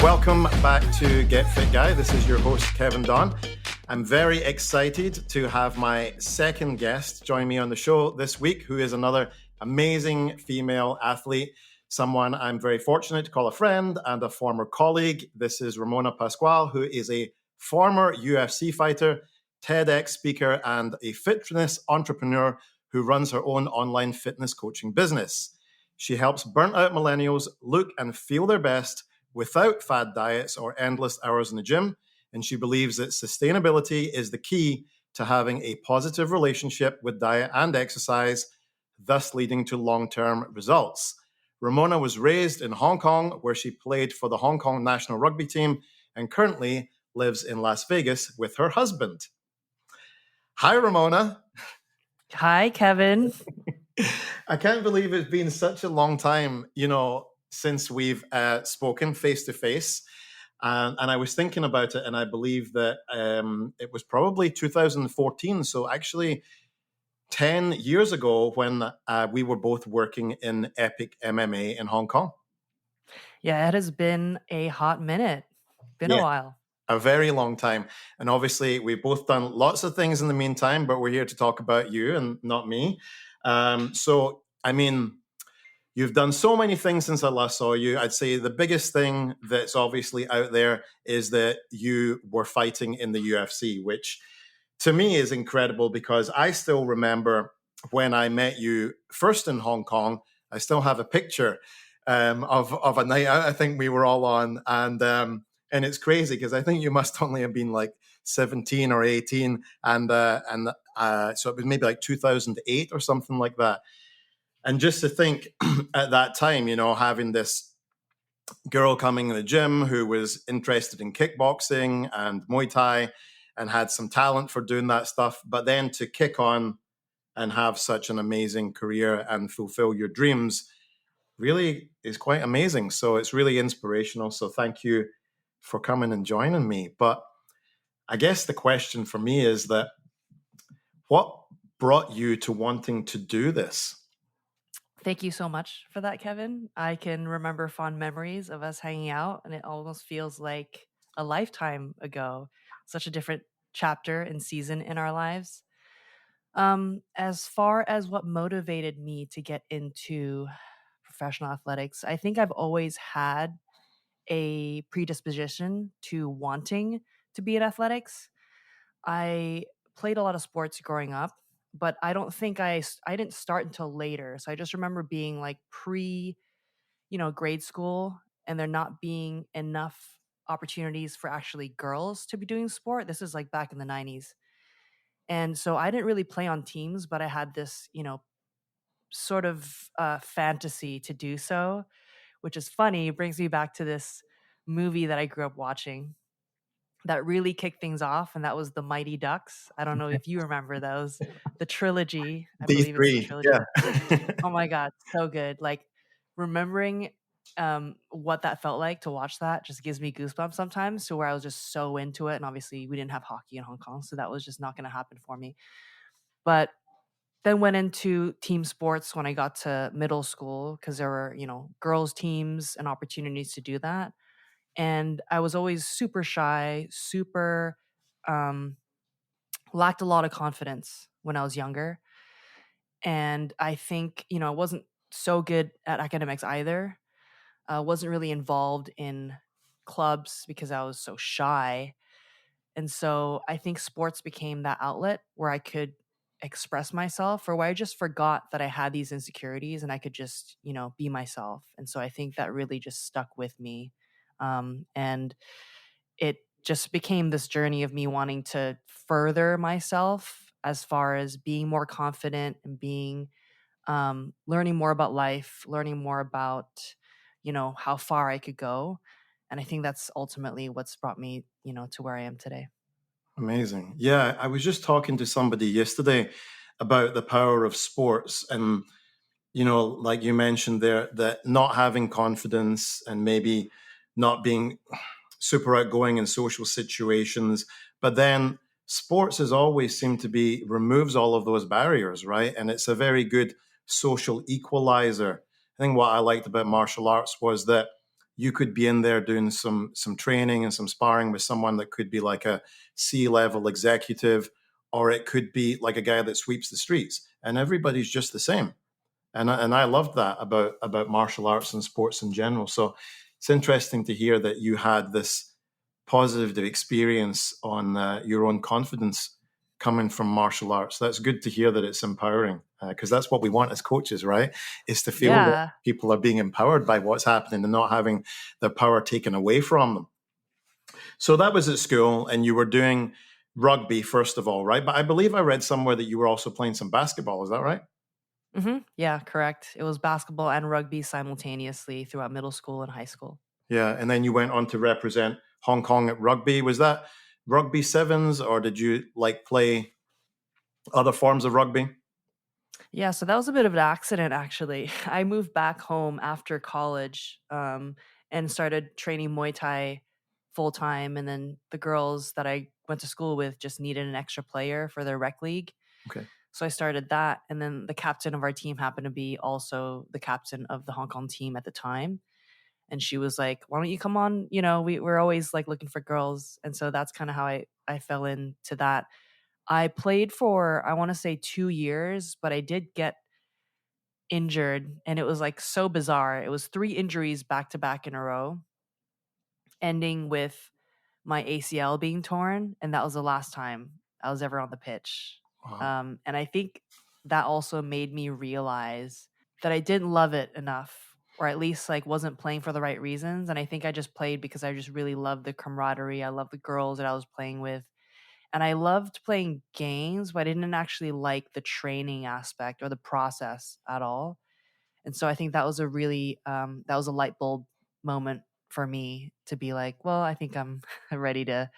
Welcome back to Get Fit Guy. This is your host, Kevin Don. I'm very excited to have my second guest join me on the show this week, who is another amazing female athlete, someone I'm very fortunate to call a friend and a former colleague. This is Ramona Pascual, who is a former UFC fighter, TEDx speaker, and a fitness entrepreneur who runs her own online fitness coaching business. She helps burnt-out millennials look and feel their best without fad diets or endless hours in the gym. And she believes that sustainability is the key to having a positive relationship with diet and exercise, thus leading to long-term results. Ramona was raised in Hong Kong, where she played for the Hong Kong national rugby team and currently lives in Las Vegas with her husband. Hi, Ramona. Hi, Kevin. I can't believe it's been such a long time, since we've spoken face to face. And I was thinking about it, and I believe that it was probably 2014. So actually 10 years ago when we were both working in Epic MMA in Hong Kong. Yeah, it has been a hot minute. Been a while. A very long time. And obviously, we've both done lots of things in the meantime, but we're here to talk about you and not me. You've done so many things since I last saw you. I'd say the biggest thing that's obviously out there is that you were fighting in the UFC, which to me is incredible because I still remember when I met you first in Hong Kong. I still have a picture of a night out I think we were all on. And it's crazy because I think you must only have been like 17 or 18. So it was maybe like 2008 or something like that. And just to think at that time, having this girl coming in the gym who was interested in kickboxing and Muay Thai and had some talent for doing that stuff, but then to kick on and have such an amazing career and fulfill your dreams really is quite amazing. So it's really inspirational. So thank you for coming and joining me. But I guess the question for me is that what brought you to wanting to do this? Thank you so much for that, Kevin. I can remember fond memories of us hanging out, and it almost feels like a lifetime ago. Such a different chapter and season in our lives. As far as what motivated me to get into professional athletics, I think I've always had a predisposition to wanting to be in athletics. I played a lot of sports growing up, but I don't think I didn't start until later. So I just remember being like grade school, and there not being enough opportunities for actually girls to be doing sport. This is like back in the 90s. And so I didn't really play on teams, but I had this, sort of fantasy to do so, which is funny. It brings me back to this movie that I grew up watching that really kicked things off, and that was The Mighty Ducks. I don't know if you remember those. The trilogy, I believe it's the trilogy. Yeah. Oh my God, so good. Like remembering what that felt like to watch that just gives me goosebumps sometimes, to where I was just so into it. And obviously we didn't have hockey in Hong Kong, so that was just not going to happen for me. But then went into team sports when I got to middle school, because there were, girls teams and opportunities to do that. And I was always super shy, super lacked a lot of confidence when I was younger. And I think, I wasn't so good at academics either. Wasn't really involved in clubs because I was so shy. And so I think sports became that outlet where I could express myself, or where I just forgot that I had these insecurities and I could just, be myself. And so I think that really just stuck with me. And it just became this journey of me wanting to further myself as far as being more confident and being learning more about life, learning more about how far I could go. And I think that's ultimately what's brought me to where I am today. Amazing. Yeah, I was just talking to somebody yesterday about the power of sports, and like you mentioned there, that not having confidence and maybe not being super outgoing in social situations, but then sports has always seemed to be removes all of those barriers, right? And it's a very good social equalizer. I think what I liked about martial arts was that you could be in there doing some training and some sparring with someone that could be like a C-level executive, or it could be like a guy that sweeps the streets, and everybody's just the same. And I loved that about martial arts and sports in general. So it's interesting to hear that you had this positive experience on your own confidence coming from martial arts. That's good to hear that it's empowering, because that's what we want as coaches, right? Is to feel that Yeah. people are being empowered by what's happening and not having their power taken away from them. So that was at school, and you were doing rugby first of all, right? But I believe I read somewhere that you were also playing some basketball. Is that right? Yeah, correct. It was basketball and rugby simultaneously throughout middle school and high school. Yeah, and then you went on to represent Hong Kong at rugby. Was that rugby sevens, or did you like play other forms of rugby? Yeah, so that was a bit of an accident actually. I moved back home after college, and started training Muay Thai full time. And then the girls that I went to school with just needed an extra player for their rec league. Okay. So I started that. And then the captain of our team happened to be also the captain of the Hong Kong team at the time. And she was like, "Why don't you come on? You know, we're always like looking for girls." And so that's kind of how I fell into that. I played for, I want to say, 2 years, but I did get injured, and it was like so bizarre. It was 3 injuries back to back in a row, ending with my ACL being torn, and that was the last time I was ever on the pitch. Wow. And I think that also made me realize that I didn't love it enough, or at least like wasn't playing for the right reasons. And I think I just played because I just really loved the camaraderie. I loved the girls that I was playing with, and I loved playing games, but I didn't actually like the training aspect or the process at all. And so I think that was a really that was a light bulb moment for me to be like, well, I think I'm ready to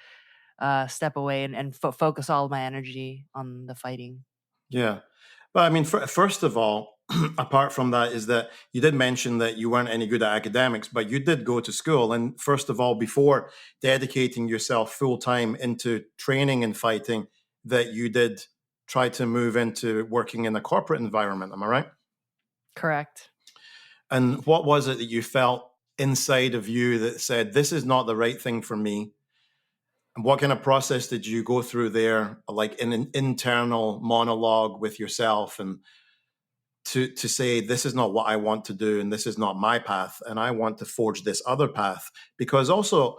step away and focus all my energy on the fighting. Yeah. But I mean, first of all, apart from that, is that you did mention that you weren't any good at academics, but you did go to school. And first of all, before dedicating yourself full time into training and fighting, that you did try to move into working in a corporate environment. Am I right? Correct. And what was it that you felt inside of you that said, this is not the right thing for me? And what kind of process did you go through there, like in an internal monologue with yourself, and to say, this is not what I want to do, and this is not my path, and I want to forge this other path? Because also,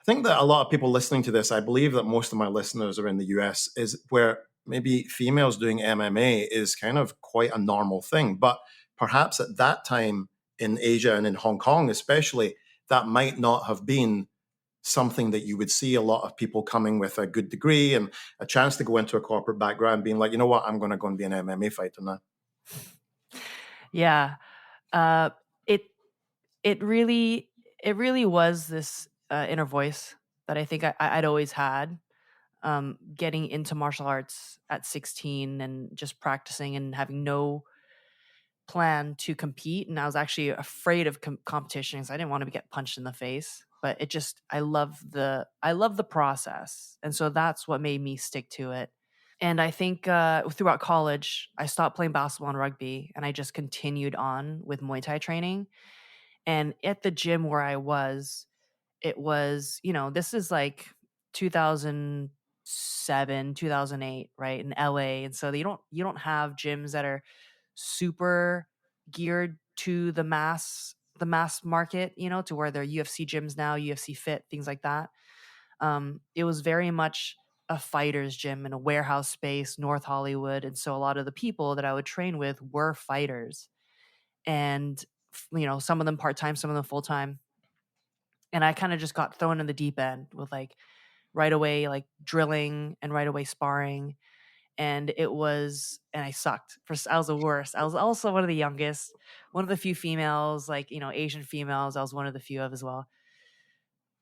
I think that a lot of people listening to this, I believe that most of my listeners are in the US, is where maybe females doing MMA is kind of quite a normal thing. But perhaps at that time in Asia and in Hong Kong, especially, that might not have been something that you would see a lot of people coming with a good degree and a chance to go into a corporate background being like, you know what, I'm going to go and be an MMA fighter now. Yeah. Uh, it it really it really was this inner voice that I think I'd always had. Getting into martial arts at 16 and just practicing and having no plan to compete, and I was actually afraid of competition because I didn't want to get punched in the face. But it just, I love the process, and so that's what made me stick to it. And I think throughout college, I stopped playing basketball and rugby, and I just continued on with Muay Thai training. And at the gym where I was, it was, this is like 2007, 2008, right, in LA. And so you don't have gyms that are super geared to the mass market, to where they're UFC gyms now, UFC Fit, things like that. It was very much a fighter's gym in a warehouse space, North Hollywood. And so a lot of the people that I would train with were fighters, and some of them part-time, some of them full-time. And I kind of just got thrown in the deep end with like right away, like drilling, and right away sparring. And I sucked. I was the worst. I was also one of the youngest, one of the few females, like, Asian females. I was one of the few of as well.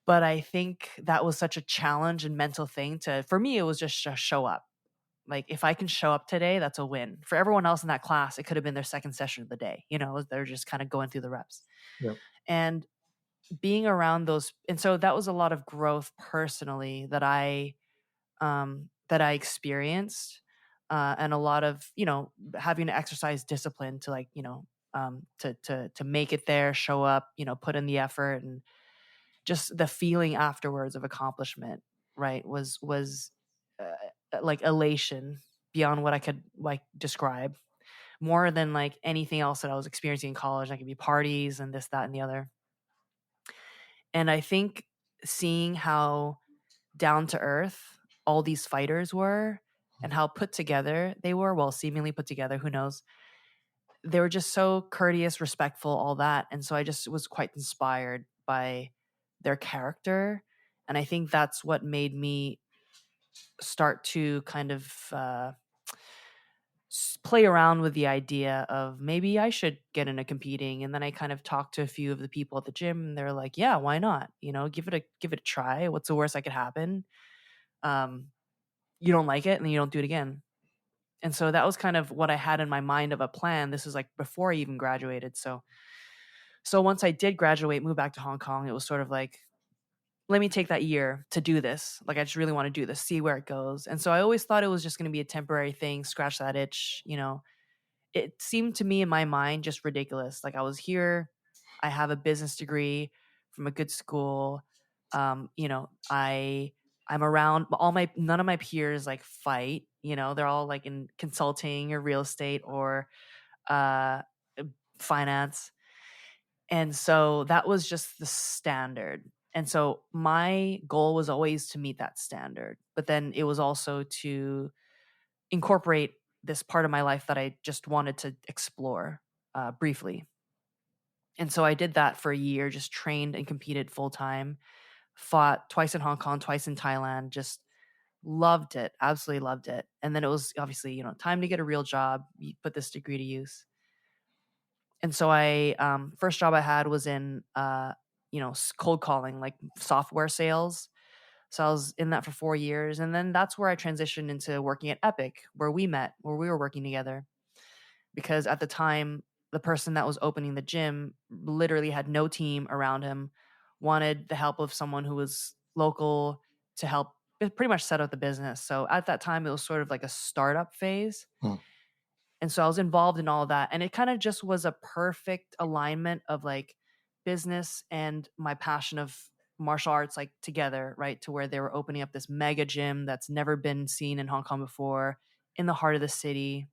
But I think that was such a challenge and mental thing for me, it was just to show up. Like, if I can show up today, that's a win. For everyone else in that class, it could have been their second session of the day. They're just kind of going through the reps. Yeah. And being around those, and so that was a lot of growth personally that I experienced, and a lot of having to exercise discipline to, like, to make it there, show up, put in the effort, and just the feeling afterwards of accomplishment, right, was like elation beyond what I could like describe, more than like anything else that I was experiencing in college. That could be parties and this, that, and the other. And I think seeing how down to earth all these fighters were and how put together they were, well, seemingly put together, who knows? They were just so courteous, respectful, all that. And so I just was quite inspired by their character. And I think that's what made me start to kind of play around with the idea of maybe I should get into competing. And then I kind of talked to a few of the people at the gym, and they're like, "Yeah, why not? Give it a try. What's the worst that could happen? Um, you don't like it, and then you don't do it again." And so that was kind of what I had in my mind of a plan. This was like before I even graduated. So once I did graduate, move back to Hong Kong, it was sort of like, let me take that year to do this. Like, I just really want to do this, see where it goes. And so I always thought it was just going to be a temporary thing, scratch that itch. It seemed to me in my mind just ridiculous. Like, I was here, I have a business degree from a good school. I'm around none of my peers like fight. They're all like in consulting or real estate or uh, finance. And so that was just the standard. And so my goal was always to meet that standard. But then it was also to incorporate this part of my life that I just wanted to explore briefly. And so I did that for a year, just trained and competed full time, fought twice in Hong Kong, twice in Thailand, just loved it, absolutely loved it. And then it was obviously, time to get a real job, put this degree to use. And so first job I had was in, cold calling, like software sales. So I was in that for 4 years. And then that's where I transitioned into working at Epic, where we met, where we were working together. Because at the time, the person that was opening the gym literally had no team around him, wanted the help of someone who was local to help pretty much set up the business. So at that time, it was sort of like a startup phase. Hmm. And so I was involved in all that. And it kind of just was a perfect alignment of like business and my passion of martial arts like together, right? To where they were opening up this mega gym that's never been seen in Hong Kong before, in the heart of the city.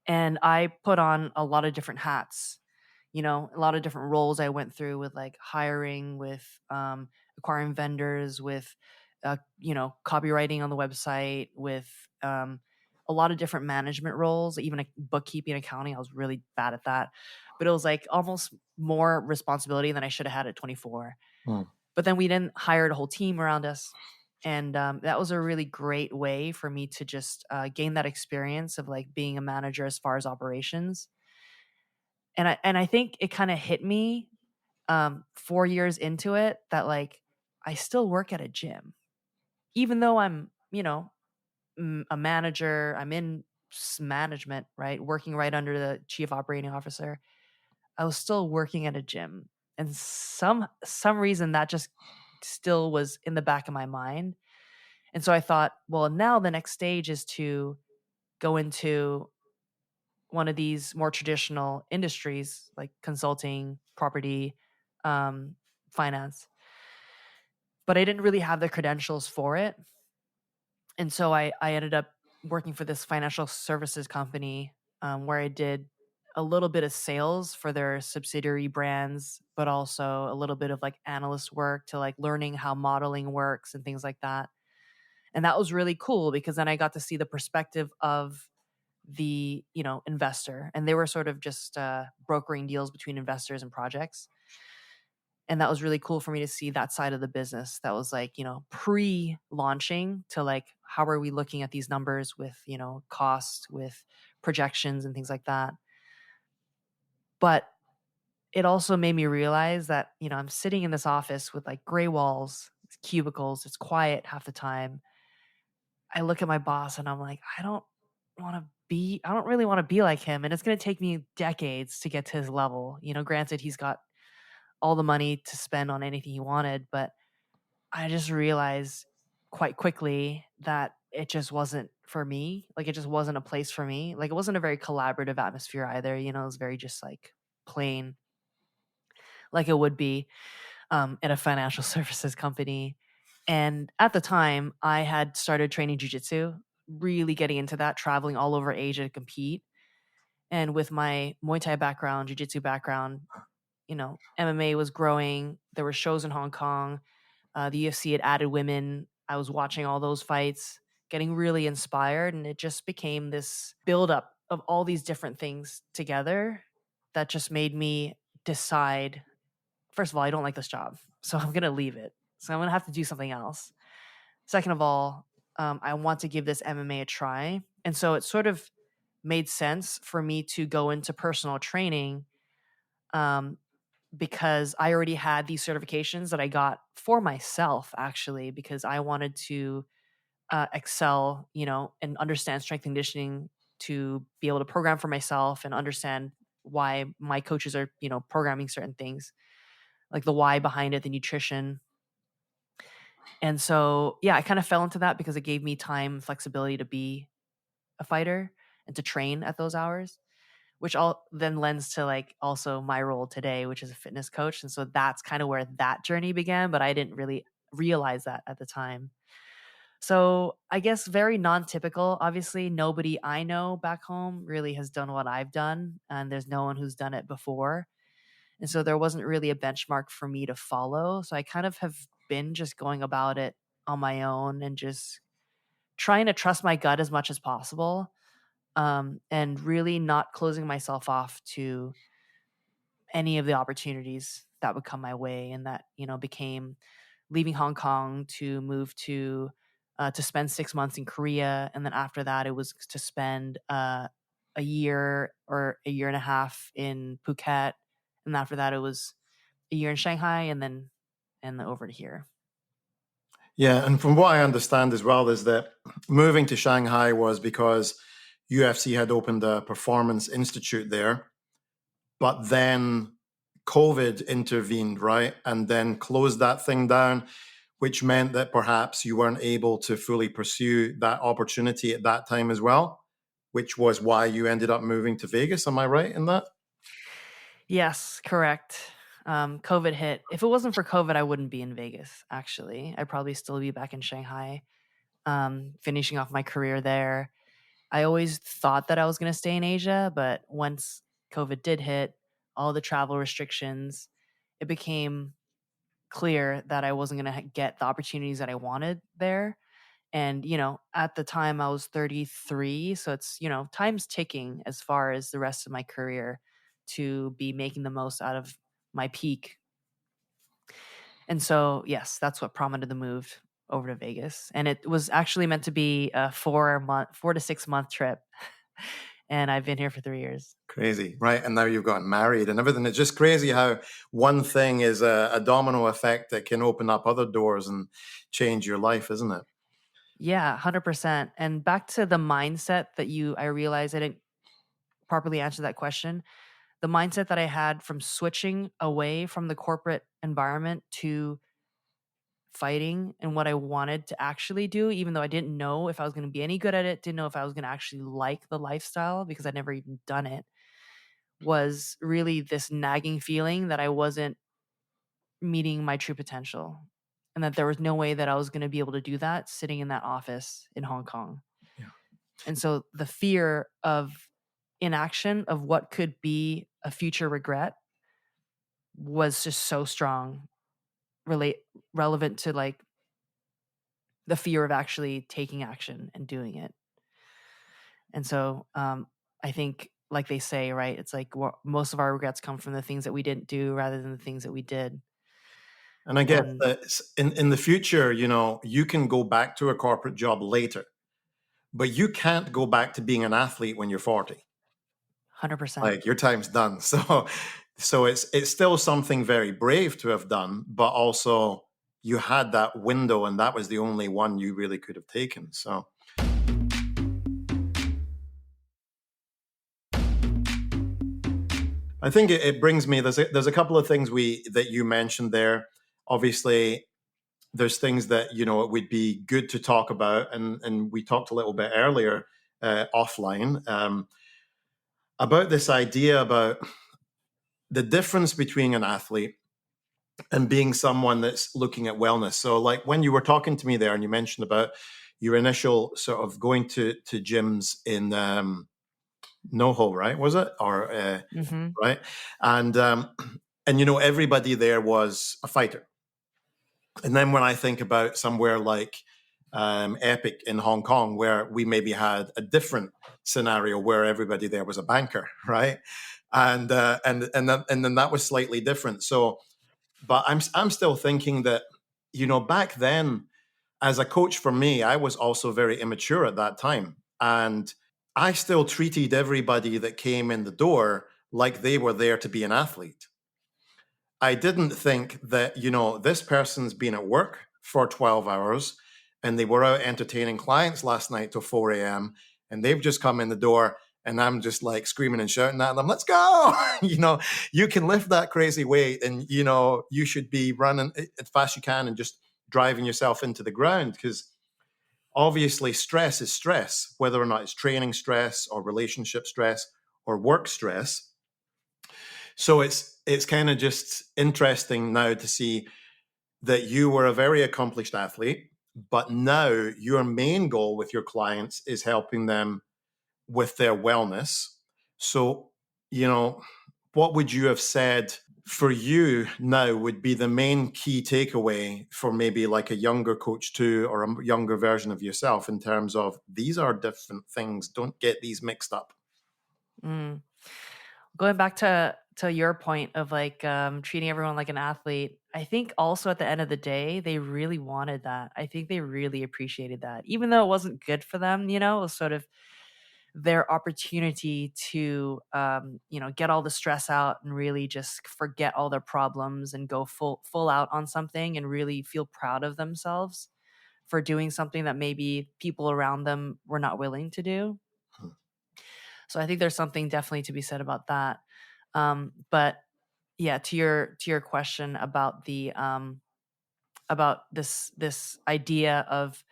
And I put on a lot of different hats, a lot of different roles I went through with like hiring, with acquiring vendors, with copywriting on the website, with a lot of different management roles, even like bookkeeping, accounting. I was really bad at that, but it was like almost more responsibility than I should have had at 24. Hmm. But then we then hired a whole team around us. And that was a really great way for me to just gain that experience of like being a manager as far as operations. And I think it kind of hit me 4 years into it that like I still work at a gym, even though I'm a manager. I'm in management, right, working right under the chief operating officer. I was still working at a gym, and some reason that just still was in the back of my mind. And so I thought, well, now the next stage is to go into one of these more traditional industries like consulting, property, um, finance. But I didn't really have the credentials for it. And so I ended up working for this financial services company where I did a little bit of sales for their subsidiary brands, but also a little bit of like analyst work to like learning how modeling works and things like that. And that was really cool because then I got to see the perspective of the investor, and they were sort of just brokering deals between investors and projects. And that was really cool for me to see that side of the business that was like pre-launching to like how are we looking at these numbers with cost, with projections and things like that. But it also made me realize that I'm sitting in this office with like gray walls, cubicles, it's quiet half the time. I look at my boss and I'm like, I don't really want to be like him. And it's going to take me decades to get to his level. Granted, he's got all the money to spend on anything he wanted, but I just realized quite quickly that it just wasn't for me. Like, it just wasn't a place for me. Like, it wasn't a very collaborative atmosphere either. You know, it was very just like plain, like it would be at a financial services company. And at the time, I had started training jujitsu, really getting into that, traveling all over Asia to compete. And with my Muay Thai background, jujitsu background, you know, MMA was growing. There were shows in Hong Kong. The UFC had added women. I was watching all those fights, getting really inspired, and it just became this buildup of all these different things together that just made me decide. First of all, I don't like this job, so I'm gonna leave it. So I'm gonna have to do something else. Second of all, I want to give this MMA a try, and so it sort of made sense for me to go into personal training, um, because I already had these certifications that I got for myself, actually, because I wanted to excel, you know, and understand strength and conditioning to be able to program for myself and understand why my coaches are, you know, programming certain things, like the why behind it, the nutrition. And so, yeah, I kind of fell into that because it gave me time, flexibility to be a fighter and to train at those hours, which all then lends to like also my role today, which is a fitness coach. And so that's kind of where that journey began, but I didn't really realize that at the time. So I guess very non-typical. Obviously, nobody I know back home really has done what I've done, and there's no one who's done it before. And so there wasn't really a benchmark for me to follow. So I kind of have been just going about it on my own and just trying to trust my gut as much as possible, and really not closing myself off to any of the opportunities that would come my way. And that, you know, became leaving Hong Kong to move to spend 6 months in Korea. And then after that, it was to spend a year or a year and a half in Phuket. And after that, it was a year in Shanghai, and then over to here. Yeah, and from what I understand as well is that moving to Shanghai was because UFC had opened a performance institute there, but then COVID intervened, right? And then closed that thing down, which meant that perhaps you weren't able to fully pursue that opportunity at that time as well, which was why you ended up moving to Vegas. Am I right in that? Yes, correct. COVID hit. If it wasn't for COVID, I wouldn't be in Vegas, actually. I'd probably still be back in Shanghai, finishing off my career there. I always thought that I was going to stay in Asia, but once COVID did hit, all the travel restrictions, it became clear that I wasn't going to get the opportunities that I wanted there. And, you know, at the time I was 33. So it's, you know, time's ticking as far as the rest of my career to be making the most out of my peak. And so, yes, that's what prompted the move over to Vegas. And it was actually meant to be a 4 to 6 month trip. And I've been here for 3 years. Crazy, right? And now you've gotten married and everything. It's just crazy how one thing is a domino effect that can open up other doors and change your life, isn't it? Yeah, 100%. And back to the mindset that I realized I didn't properly answer that question. The mindset that I had from switching away from the corporate environment to fighting and what I wanted to actually do, even though I didn't know if I was going to be any good at it, didn't know if I was going to actually like the lifestyle because I'd never even done it, was really this nagging feeling that I wasn't meeting my true potential and that there was no way that I was going to be able to do that sitting in that office in Hong Kong. Yeah. And so the fear of inaction of what could be a future regret was just so strong, relate relevant to like the fear of actually taking action and doing it. And so I think, like they say, right, it's like most of our regrets come from the things that we didn't do rather than the things that we did. And I guess And that in the future, you know, you can go back to a corporate job later, but you can't go back to being an athlete when you're 40. 100%. Like your time's done. So it's still something very brave to have done, but also you had that window and that was the only one you really could have taken. So I think it brings me there's a couple of things we that you mentioned there. Obviously, there's things that, it would be good to talk about. And we talked a little bit earlier offline about this idea about the difference between an athlete and being someone that's looking at wellness. So, like when you were talking to me there, and you mentioned about your initial sort of going to gyms in NoHo, right? Was it or Hmm. right? And and everybody there was a fighter. And then when I think about somewhere like Epic in Hong Kong, where we maybe had a different scenario where everybody there was a banker, right? And then that was slightly different. So, but I'm still thinking that back then as a coach for me, I was also very immature at that time, and I still treated everybody that came in the door like they were there to be an athlete. I didn't think that, this person's been at work for 12 hours and they were out entertaining clients last night till 4 a.m. and they've just come in the door and I'm just like screaming and shouting at them, let's go. You can lift that crazy weight and, you should be running as fast as you can and just driving yourself into the ground because obviously stress is stress, whether or not it's training stress or relationship stress or work stress. So it's kind of just interesting now to see that you were a very accomplished athlete, but now your main goal with your clients is helping them with their wellness. So, what would you have said for you now would be the main key takeaway for maybe like a younger coach too, or a younger version of yourself in terms of these are different things. Don't get these mixed up. Mm. Going back to your point of like treating everyone like an athlete, I think also at the end of the day, they really wanted that. I think they really appreciated that, even though it wasn't good for them. It was sort of their opportunity to get all the stress out and really just forget all their problems and go full out on something and really feel proud of themselves for doing something that maybe people around them were not willing to do. Hmm. So I think there's something definitely to be said about that. But yeah, to your question about this idea of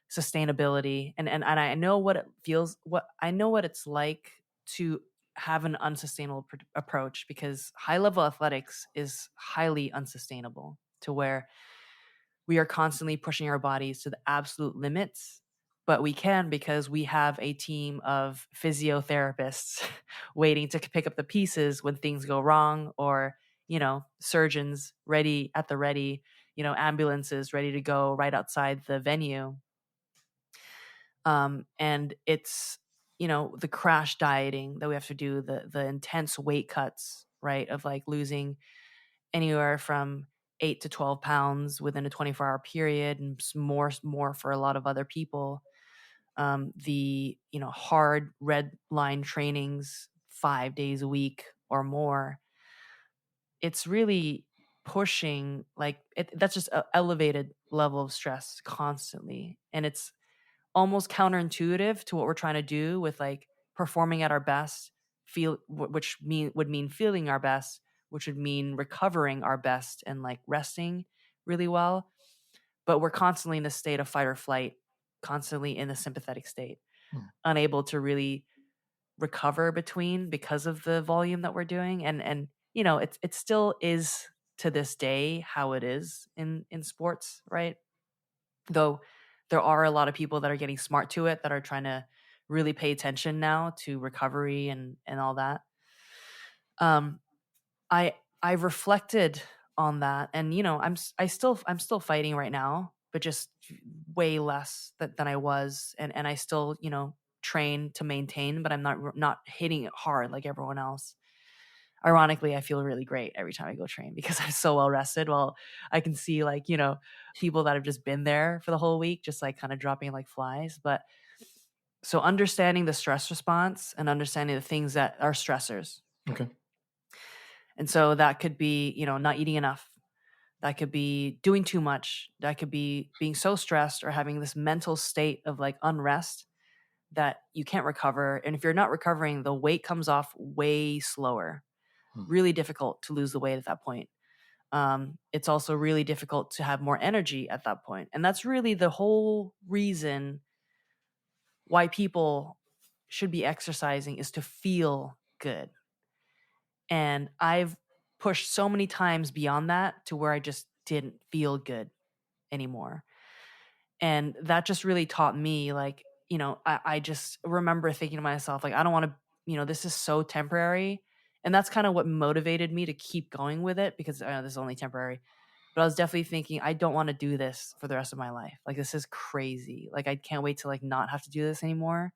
sustainability, and I know what it feels, what I know what it's like to have an unsustainable approach, because high level athletics is highly unsustainable, to where we are constantly pushing our bodies to the absolute limits, but we can because we have a team of physiotherapists waiting to pick up the pieces when things go wrong, or surgeons ready at the ready, ambulances ready to go right outside the venue. And it's the crash dieting that we have to do, the intense weight cuts, right, of like losing anywhere from 8 to 12 pounds within a 24-hour period, and more for a lot of other people. The hard red line trainings 5 days a week or more. It's really pushing, like that's just an elevated level of stress constantly, and it's almost counterintuitive to what we're trying to do with like performing at our best, which would mean feeling our best, which would mean recovering our best and like resting really well. But we're constantly in a state of fight or flight, constantly in the sympathetic state, Hmm. unable to really recover between, because of the volume that we're doing. And it still is to this day how it is in sports, right? Though there are a lot of people that are getting smart to it, that are trying to really pay attention now to recovery and all that. um I've reflected on that, and I'm still fighting right now, but just way less than I was, and I still train to maintain, but I'm not hitting it hard like everyone else. Ironically, I feel really great every time I go train because I'm so well rested. Well, I can see like, people that have just been there for the whole week, just like kind of dropping like flies. But so understanding the stress response and understanding the things that are stressors. Okay. And so that could be, not eating enough. That could be doing too much. That could be being so stressed or having this mental state of like unrest that you can't recover. And if you're not recovering, the weight comes off way slower. Hmm. Really difficult to lose the weight at that point. It's also really difficult to have more energy at that point. And that's really the whole reason why people should be exercising, is to feel good. And I've pushed so many times beyond that to where I just didn't feel good anymore. And that just really taught me, like, I just remember thinking to myself, like, I don't want to, this is so temporary. And that's kind of what motivated me to keep going with it, because I know this is only temporary. But I was definitely thinking, I don't want to do this for the rest of my life. Like, this is crazy. Like, I can't wait to like not have to do this anymore.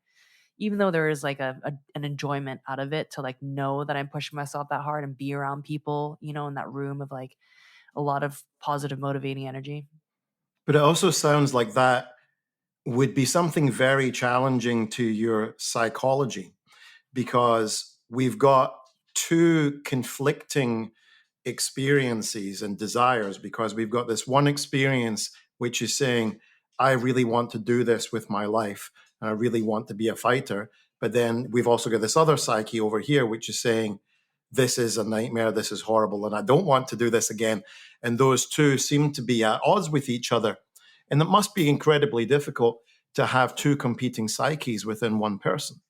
Even though there is like an enjoyment out of it, to like know that I'm pushing myself that hard and be around people, in that room of like a lot of positive motivating energy. But it also sounds like that would be something very challenging to your psychology, because we've got two conflicting experiences and desires. Because we've got this one experience which is saying, I really want to do this with my life and I really want to be a fighter. But then we've also got this other psyche over here which is saying, this is a nightmare, this is horrible, and I don't want to do this again. And those two seem to be at odds with each other. And it must be incredibly difficult to have two competing psyches within one person.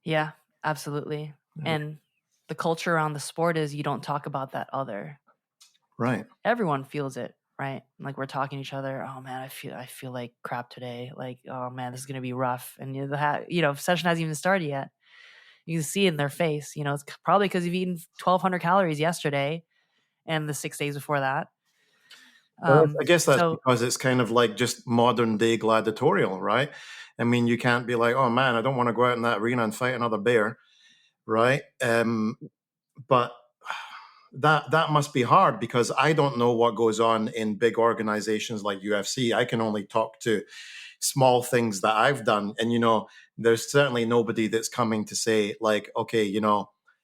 Yeah, absolutely. Yeah. And the culture around the sport is, you don't talk about that other. Right. Everyone feels it, right? Like, we're talking to each other. Oh man, I feel like crap today. Like, oh man, this is gonna be rough. And session hasn't even started yet. You can see it in their face. It's probably because you've eaten 1,200 calories yesterday and the 6 days before that. Well, I guess that's So because it's kind of like just modern day gladiatorial, right? I mean, you can't be like, oh man, I don't want to go out in that arena and fight another bear, right? But that must be hard, because I don't know what goes on in big organizations like UFC. I can only talk to small things that I've done. And, there's certainly nobody that's coming to say, like, okay,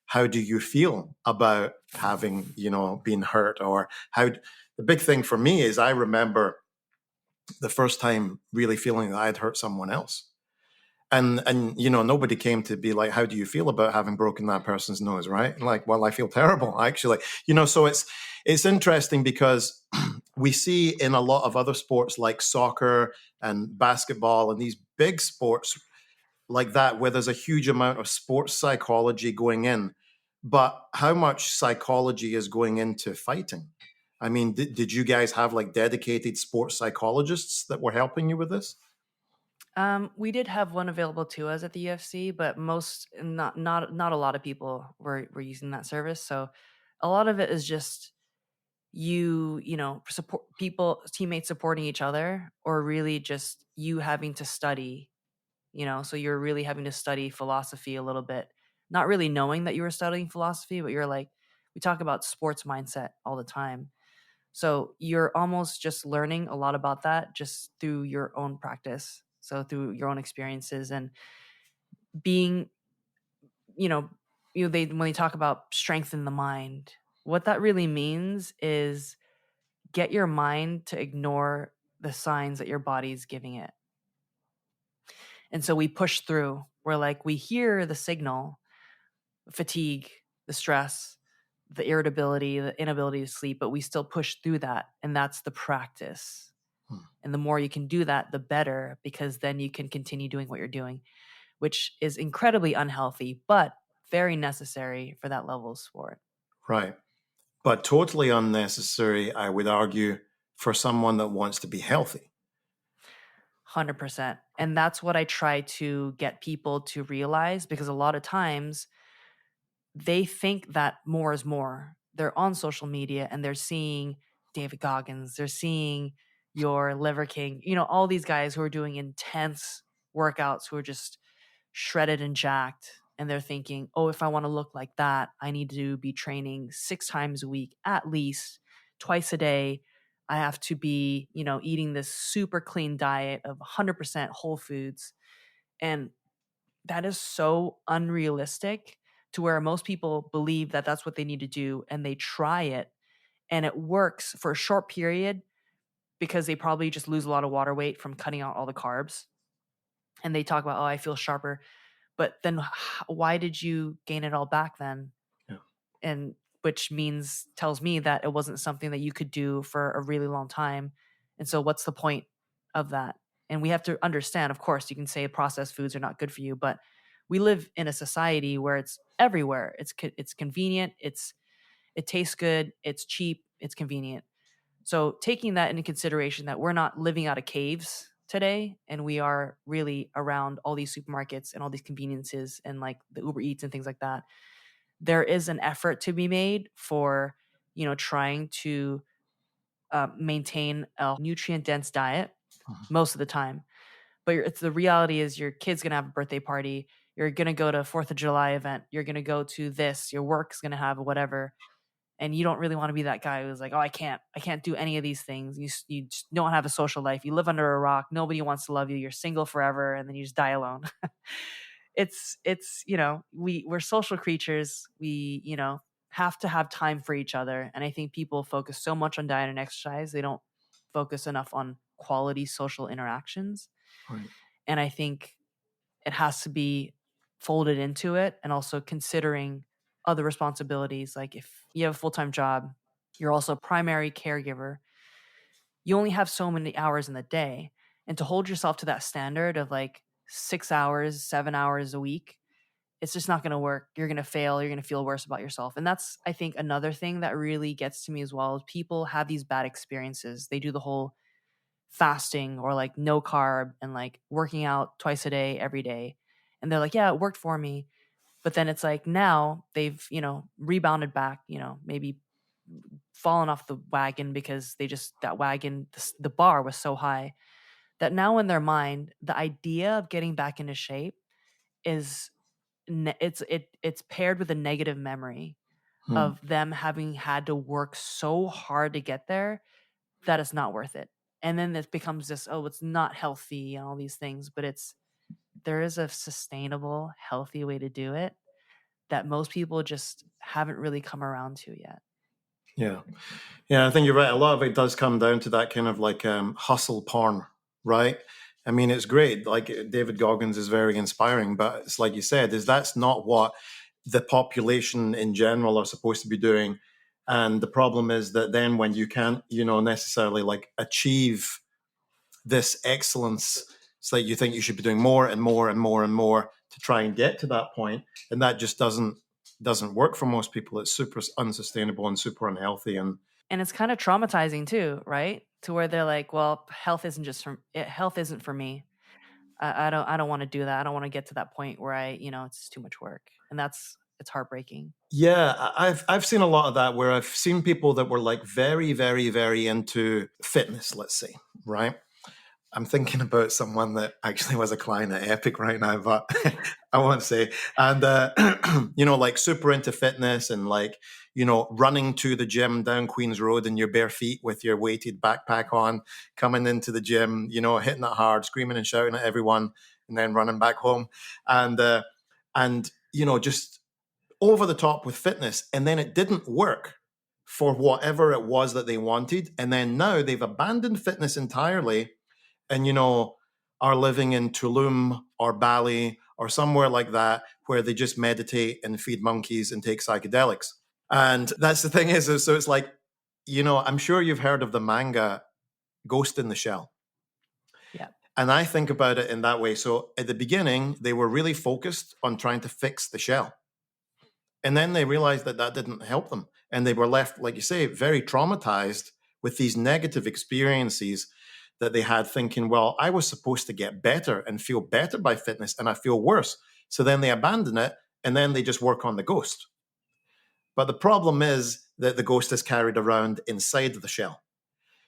how do you feel about having, been hurt? Or how, the big thing for me is I remember the first time really feeling that I'd hurt someone else. And nobody came to be like, how do you feel about having broken that person's nose, right? And like, well, I feel terrible, actually. So it's interesting, because we see in a lot of other sports like soccer and basketball and these big sports like that, where there's a huge amount of sports psychology going in. But how much psychology is going into fighting? I mean, did you guys have like dedicated sports psychologists that were helping you with this? we did have one available to us at the UFC, but not a lot of people were using that service. So a lot of it is just support people, teammates supporting each other, or really just you having to study. So you're really having to study philosophy a little bit, not really knowing that you were studying philosophy, but you're like, we talk about sports mindset all the time. So you're almost just learning a lot about that just through your own practice. So through your own experiences, and being, you know, they when they talk about strengthen the mind, what that really means is get your mind to ignore the signs that your body's giving it. And so we push through. We're like, we hear the signal, fatigue, the stress, the irritability, the inability to sleep, but we still push through that. And that's the practice. Hmm. And the more you can do that, the better, because then you can continue doing what you're doing, which is incredibly unhealthy, but very necessary for that level of sport. Right. But totally unnecessary, I would argue, for someone that wants to be healthy. 100%. And that's what I try to get people to realize, because a lot of times they think that more is more. They're on social media and they're seeing David Goggins, they're seeing your Liver King, all these guys who are doing intense workouts, who are just shredded and jacked. And they're thinking, oh, if I want to look like that, I need to be training 6 times a week, at least twice a day. I have to be, eating this super clean diet of 100% whole foods. And that is so unrealistic, to where most people believe that that's what they need to do, and they try it and it works for a short period, because they probably just lose a lot of water weight from cutting out all the carbs. And they talk about, oh, I feel sharper. But then why did you gain it all back then? Yeah. And which tells me that it wasn't something that you could do for a really long time. And so what's the point of that? And we have to understand, of course, you can say processed foods are not good for you, but we live in a society where it's everywhere. It's convenient, it tastes good, it's cheap, it's convenient. So taking that into consideration, that we're not living out of caves today, and we are really around all these supermarkets and all these conveniences and like the Uber Eats and things like that, there is an effort to be made for, trying to maintain a nutrient dense diet most of the time. But it's the reality is your kid's gonna have a birthday party, you're gonna go to Fourth of July event, you're gonna go to this, your work's gonna have whatever, and you don't really want to be that guy who's like, oh, I can't do any of these things. You just don't have a social life. You live under a rock. Nobody wants to love you. You're single forever, and then you just die alone. It's we're social creatures. We have to have time for each other, and I think people focus so much on diet and exercise, they don't focus enough on quality social interactions. Right. And I think it has to be folded into it, and also considering other responsibilities. Like if you have a full-time job, you're also a primary caregiver, you only have so many hours in the day. And to hold yourself to that standard of like 6 hours, 7 hours a week, it's just not going to work. You're going to fail. You're going to feel worse about yourself. And that's, I think, another thing that really gets to me as well. Is people have these bad experiences. They do the whole fasting or like no carb and like working out twice a day, every day. And they're like, yeah, it worked for me. But then it's like now they've, rebounded back, maybe fallen off the wagon because that wagon, the bar was so high that now in their mind, the idea of getting back into shape is it's paired with a negative memory Hmm. of them having had to work so hard to get there that it's not worth it. And then it becomes this, oh, it's not healthy and all these things, but there is a sustainable, healthy way to do it that most people just haven't really come around to yet. Yeah. Yeah, I think you're right. A lot of it does come down to that kind of like hustle porn, right? I mean, it's great. Like David Goggins is very inspiring, but it's like you said, is that's not what the population in general are supposed to be doing. And the problem is that then when you can't, necessarily like achieve this excellence, it's like you think you should be doing more and more and more and more to try and get to that point, and that just doesn't work for most people. It's super unsustainable and super unhealthy. And it's kind of traumatizing too, right? To where they're like, well, health isn't for me. I don't want to do that. I don't want to get to that point where it's too much work. And it's heartbreaking. Yeah, I've seen a lot of that where I've seen people that were like very, very, very into fitness, let's say, right? I'm thinking about someone that actually was a client at Epic right now, but I won't say. And like super into fitness and like, running to the gym down Queens Road in your bare feet with your weighted backpack on, coming into the gym, hitting it hard, screaming and shouting at everyone, and then running back home, and just over the top with fitness. And then it didn't work for whatever it was that they wanted. And then now they've abandoned fitness entirely and, are living in Tulum or Bali or somewhere like that where they just meditate and feed monkeys and take psychedelics. And that's the thing is so it's like, I'm sure you've heard of the manga Ghost in the Shell. Yeah. And I think about it in that way. So at the beginning, they were really focused on trying to fix the shell. And then they realized that that didn't help them. And they were left, like you say, very traumatized with these negative experiences that they had, thinking, well, I was supposed to get better and feel better by fitness, and I feel worse. So then they abandon it, and then they just work on the ghost. But the problem is that the ghost is carried around inside the shell.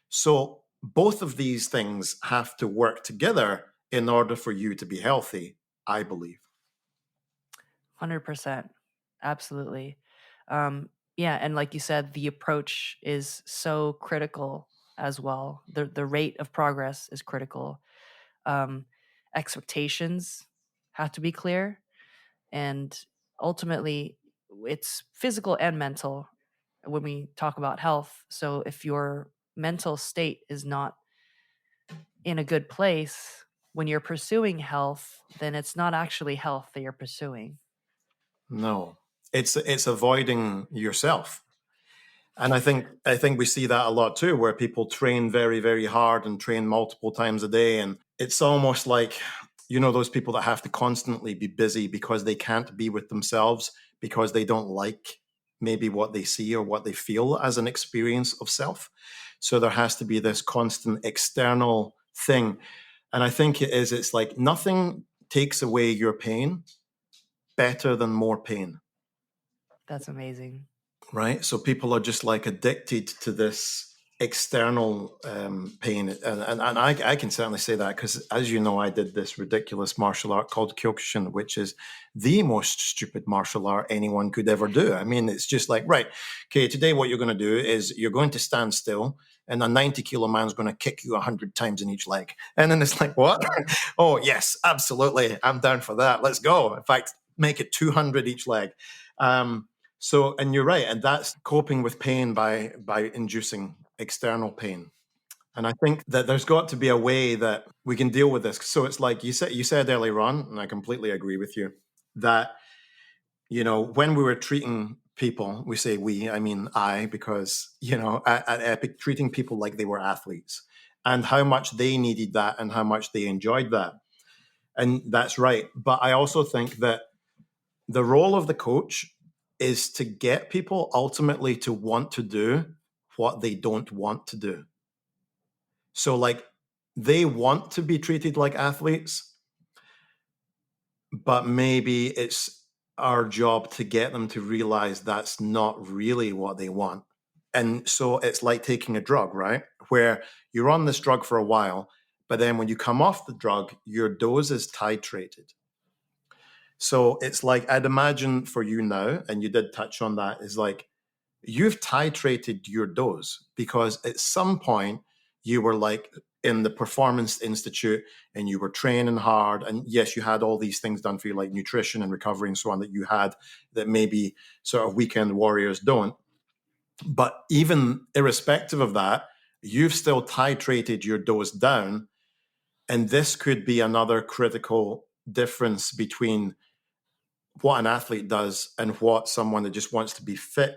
So both of these things have to work together in order for you to be healthy, I believe. 100%. Absolutely. Yeah. And like you said, the approach is so critical as well. The rate of progress is critical. Um, Expectations have to be clear. And ultimately, it's physical and mental when we talk about health. So if your mental state is not in a good place when you're pursuing health, then it's not actually health that you're pursuing. No, it's avoiding yourself. And I think we see that a lot too, where people train very, very hard and train multiple times a day. And it's almost like, those people that have to constantly be busy because they can't be with themselves because they don't like maybe what they see or what they feel as an experience of self. So there has to be this constant external thing. And I think it's like nothing takes away your pain better than more pain. That's amazing. Right? So people are just like addicted to this external pain. And I can certainly say that because, as you know, I did this ridiculous martial art called Kyokushin, which is the most stupid martial art anyone could ever do. I mean, it's just like, right, okay, today what you're going to do is you're going to stand still and a 90-kilo man's going to kick you 100 times in each leg. And then it's like, what? Oh, yes, absolutely. I'm down for that. Let's go. In fact, make it 200 each leg. So, and you're right, and that's coping with pain by inducing external pain. And I think that there's got to be a way that we can deal with this. So it's like you said earlier on, and I completely agree with you, that when we were treating people, we say we, I mean I, because at Epic, treating people like they were athletes, and how much they needed that and how much they enjoyed that. And that's right. But I also think that the role of the coach is to get people ultimately to want to do what they don't want to do. So, like, they want to be treated like athletes, but maybe it's our job to get them to realize that's not really what they want. And so it's like taking a drug, right? Where you're on this drug for a while, but then when you come off the drug, your dose is titrated. So it's like, I'd imagine for you now, and you did touch on that, is like you've titrated your dose because at some point you were like in the performance institute and you were training hard. And yes, you had all these things done for you, like nutrition and recovery and so on, that you had that maybe sort of weekend warriors don't. But even irrespective of that, you've still titrated your dose down. And this could be another critical difference between what an athlete does and what someone that just wants to be fit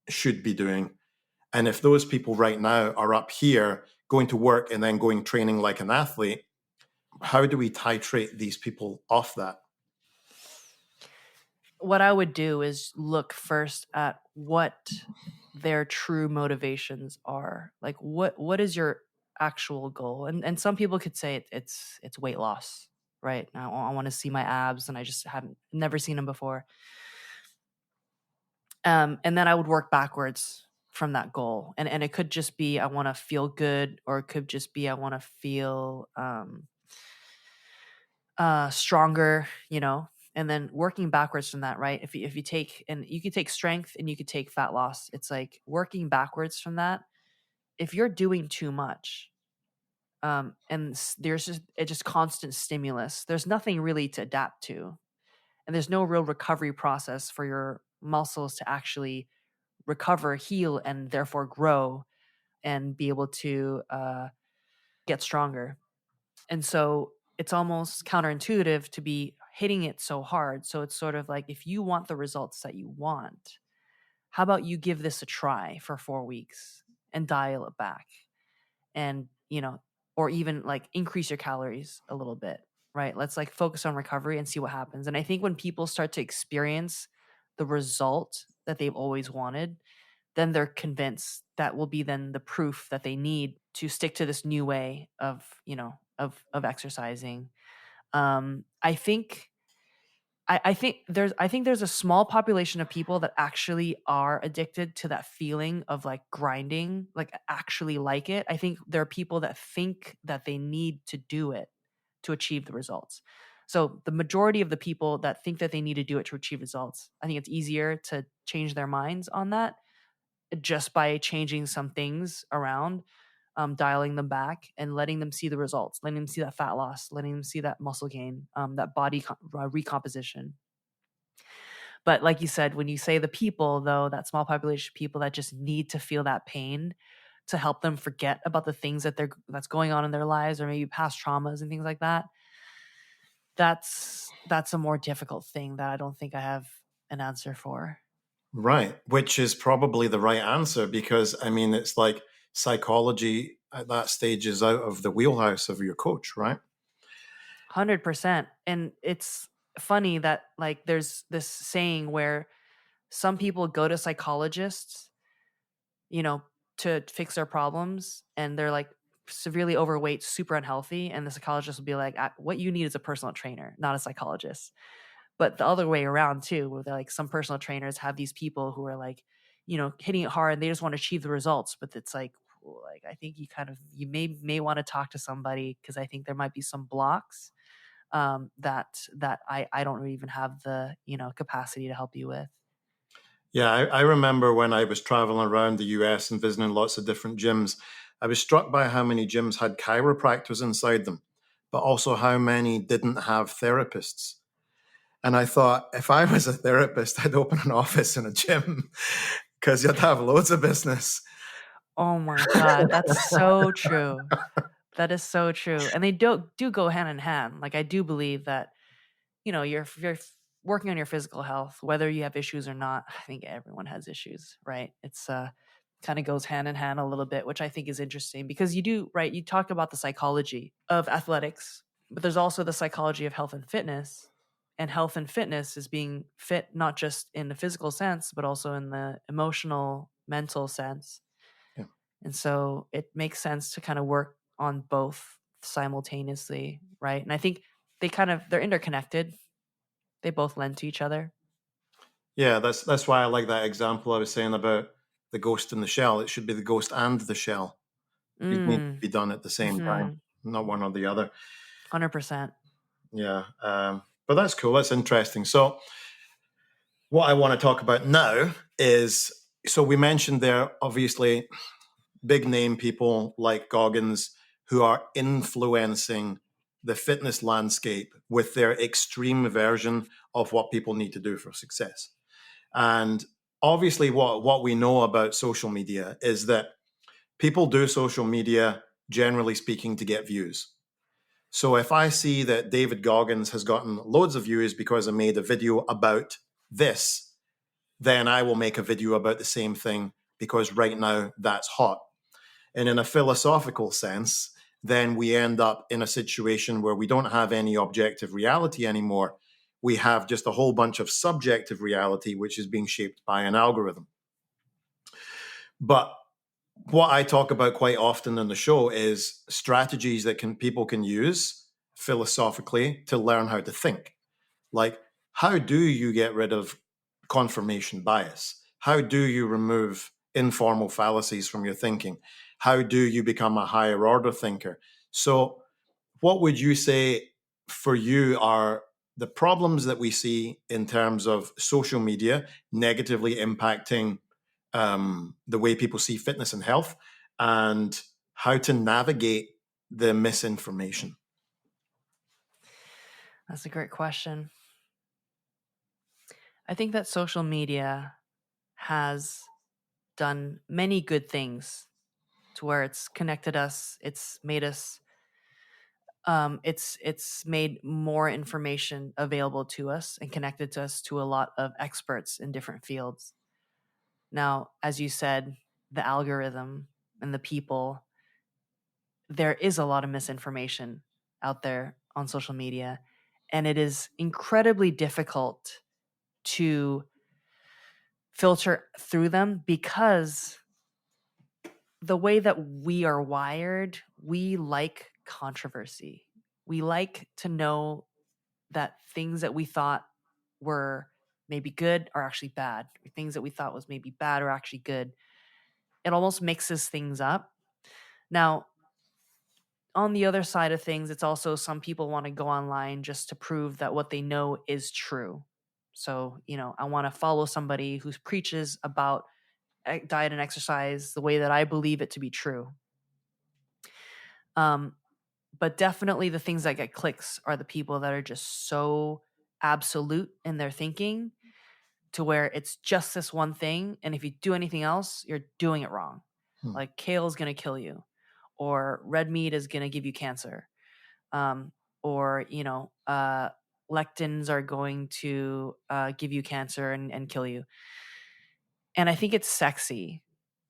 should be doing. And if those people right now are up here going to work and then going training like an athlete, how do we titrate these people off that? What I would do is look first at what their true motivations are. Like what is your actual goal? And some people could say it's weight loss, right? I want to see my abs, and I just haven't never seen them before. And then I would work backwards from that goal, and it could just be I want to feel good, or it could just be I want to feel stronger, and then working backwards from that, right? If you take, and you could take strength and you could take fat loss. It's like working backwards from that. If you're doing too much, and there's just constant stimulus, there's nothing really to adapt to, and there's no real recovery process for your muscles to actually recover, heal, and therefore grow and be able to get stronger. And so it's almost counterintuitive to be hitting it so hard. So it's sort of like, if you want the results that you want, how about you give this a try for 4 weeks and dial it back, and, or even like increase your calories a little bit, right? Let's like focus on recovery and see what happens. And I think when people start to experience the result that they've always wanted, then they're convinced that will be then the proof that they need to stick to this new way of, of exercising. I think I think there's a small population of people that actually are addicted to that feeling of like grinding, like actually like it. I think there are people that think that they need to do it to achieve the results. So the majority of the people that think that they need to do it to achieve results, I think it's easier to change their minds on that just by changing some things around, dialing them back and letting them see the results, letting them see that fat loss, letting them see that muscle gain, that recomposition. But like you said, when you say the people, though, that small population of people that just need to feel that pain to help them forget about the things that's going on in their lives, or maybe past traumas and things like that, that's a more difficult thing that I don't think I have an answer for. Right, which is probably the right answer because I mean, it's like psychology at that stage is out of the wheelhouse of your coach, right? 100%. And it's funny that like there's this saying where some people go to psychologists, you know, to fix their problems, and they're like severely overweight, super unhealthy, and the psychologist will be like, what you need is a personal trainer, not a psychologist." But the other way around too, where they're like, some personal trainers have these people who are like, hitting it hard and they just want to achieve the results. But it's like I think you may want to talk to somebody, because I think there might be some blocks that I don't even have the capacity to help you with. Yeah, I remember when I was traveling around the US and visiting lots of different gyms, I was struck by how many gyms had chiropractors inside them, but also how many didn't have therapists. And I thought, if I was a therapist, I'd open an office in a gym because you'd have loads of business. Oh my god, that's so true. That is so true. And they do go hand in hand. Like, I do believe that, you're working on your physical health, whether you have issues or not. I think everyone has issues, right? It's kind of goes hand in hand a little bit, which I think is interesting, because you do, right? You talk about the psychology of athletics, but there's also the psychology of health and fitness. And health and fitness is being fit not just in the physical sense, but also in the emotional, mental sense. Yeah. And so it makes sense to kind of work on both simultaneously, right? And I think they're interconnected. They both lend to each other. Yeah, that's why I like that example I was saying about the ghost in the shell. It should be the ghost and the shell. These need to Mm. be done at the same time, Mhm. not one or the other. 100%. Yeah, but that's cool. That's interesting. So, what I want to talk about now is so we mentioned there, obviously, big name people like Goggins who are influencing the fitness landscape with their extreme version of what people need to do for success. And obviously, what we know about social media is that people do social media, generally speaking, to get views. So if I see that David Goggins has gotten loads of views because I made a video about this, then I will make a video about the same thing because right now that's hot. And in a philosophical sense, then we end up in a situation where we don't have any objective reality anymore. We have just a whole bunch of subjective reality, which is being shaped by an algorithm. But what I talk about quite often in the show is strategies that people can use philosophically to learn how to think. Like, how do you get rid of confirmation bias? How do you remove informal fallacies from your thinking? How do you become a higher order thinker? So, what would you say for you are the problems that we see in terms of social media negatively impacting the way people see fitness and health, and how to navigate the misinformation? That's a great question. I think that social media has done many good things, to where it's connected us, it's made us it's made more information available to us and connected to us to a lot of experts in different fields. Now, as you said, the algorithm and the people, there is a lot of misinformation out there on social media, and it is incredibly difficult to filter through them, because the way that we are wired, we like controversy. We like to know that things that we thought were maybe good are actually bad, or things that we thought was maybe bad are actually good. It almost mixes things up. Now, on the other side of things, it's also, some people want to go online just to prove that what they know is true. So, I want to follow somebody who preaches about diet and exercise the way that I believe it to be true. Um, but definitely the things that get clicks are the people that are just so absolute in their thinking, to where it's just this one thing, and if you do anything else, you're doing it wrong. Hmm. Like, kale is going to kill you, or red meat is going to give you cancer, um, or lectins are going to give you cancer and kill you. And I think it's sexy